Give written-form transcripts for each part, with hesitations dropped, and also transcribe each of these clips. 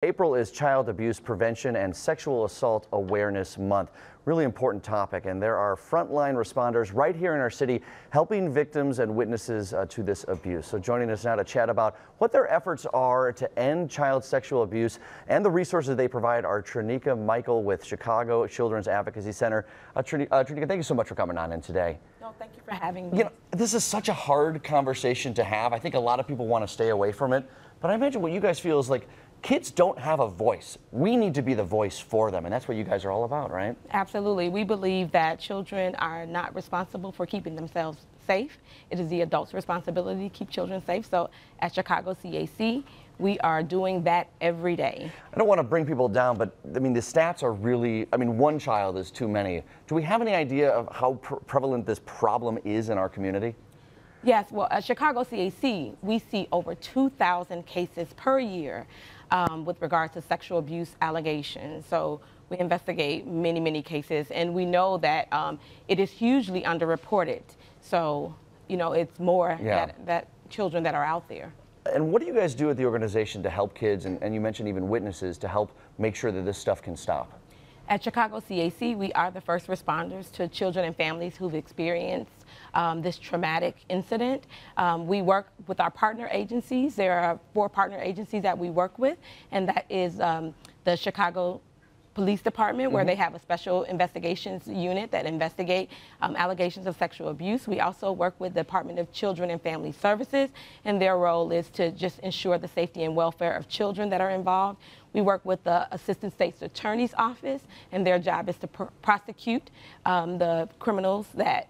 April is Child Abuse Prevention and Sexual Assault Awareness Month. Really important topic, and there are frontline responders right here in our city helping victims and witnesses to this abuse. So joining us now to chat about what their efforts are to end child sexual abuse and the resources they provide are Traneeka Mickell with Chicago Children's Advocacy Center. Traneeka, thank you so much for coming on in today. No, thank you for having me. You know, this is such a hard conversation to have. I think a lot of people want to stay away from it, but I imagine what you guys feel is like, kids don't have a voice. We need to be the voice for them, and that's what you guys are all about, right? Absolutely. We believe that children are not responsible for keeping themselves safe. It is the adult's responsibility to keep children safe. So at Chicago CAC, we are doing that every day. I don't want to bring people down, but I mean, the stats are really, one child is too many. Do we have any idea of how prevalent this problem is in our community? Yes, well, at Chicago CAC, we see over 2,000 cases per year with regards to sexual abuse allegations. So we investigate many, many cases, and we know that it is hugely underreported. So, you know, it's more that children that are out there. And what do you guys do at the organization to help kids, and you mentioned even witnesses, to help make sure that this stuff can stop? At Chicago CAC, we are the first responders to children and families who've experienced this traumatic incident. We work with our partner agencies. There are 4 partner agencies that we work with, and that is the Chicago Police Department, where they have a special investigations unit that investigate allegations of sexual abuse. We also work with the Department of Children and Family Services, and their role is to just ensure the safety and welfare of children that are involved. We work with the Assistant State's Attorney's Office, and their job is to prosecute the criminals that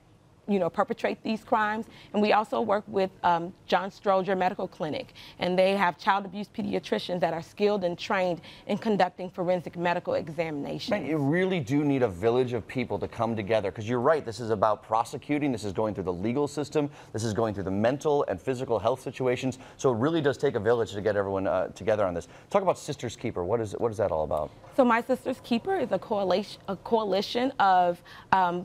perpetrate these crimes. And we also work with John Stroger Medical Clinic, and they have child abuse pediatricians that are skilled and trained in conducting forensic medical examinations. Man, you really do need a village of people to come together, because you're right, this is about prosecuting, this is going through the legal system, this is going through the mental and physical health situations, so it really does take a village to get everyone together on this. Talk about Sisters Keeper. What is that all about? So My Sisters Keeper is a coalition of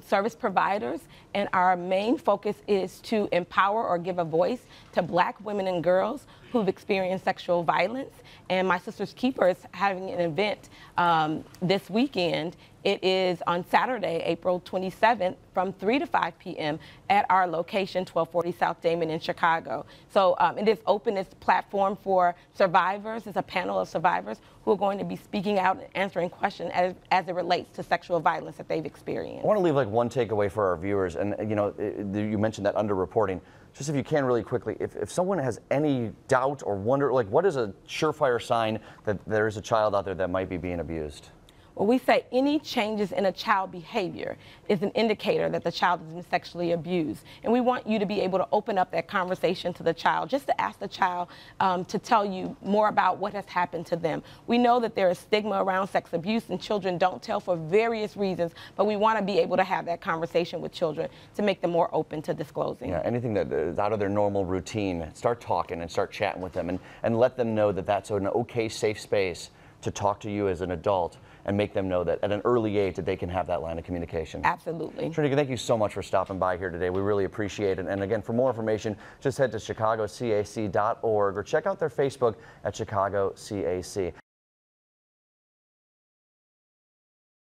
service providers, and our main focus is to empower or give a voice to Black women and girls who've experienced sexual violence. And My Sisters Keeper is having an event this weekend. It is on Saturday, April 27th, from 3 to 5 p.m. at our location, 1240 South Damon in Chicago. So it is open. It's a platform for survivors. It's a panel of survivors who are going to be speaking out and answering questions as it relates to sexual violence that they've experienced. I want to leave like one takeaway for our viewers, and you mentioned that underreporting. Just if you can really quickly, if someone has any doubt or wonder, like what is a surefire sign that there is a child out there that might be being abused? Well, we say any changes in a child behavior is an indicator that the child has been sexually abused. And we want you to be able to open up that conversation to the child, just to ask the child to tell you more about what has happened to them. We know that there is stigma around sex abuse, and children don't tell for various reasons, but we want to be able to have that conversation with children to make them more open to disclosing. Yeah, anything that is out of their normal routine, start talking and start chatting with them, and let them know that that's an okay, safe space to talk to you as an adult, and make them know that at an early age that they can have that line of communication. Absolutely. Traneeka, thank you so much for stopping by here today. We really appreciate it. And again, for more information, just head to chicagocac.org or check out their Facebook at Chicago CAC.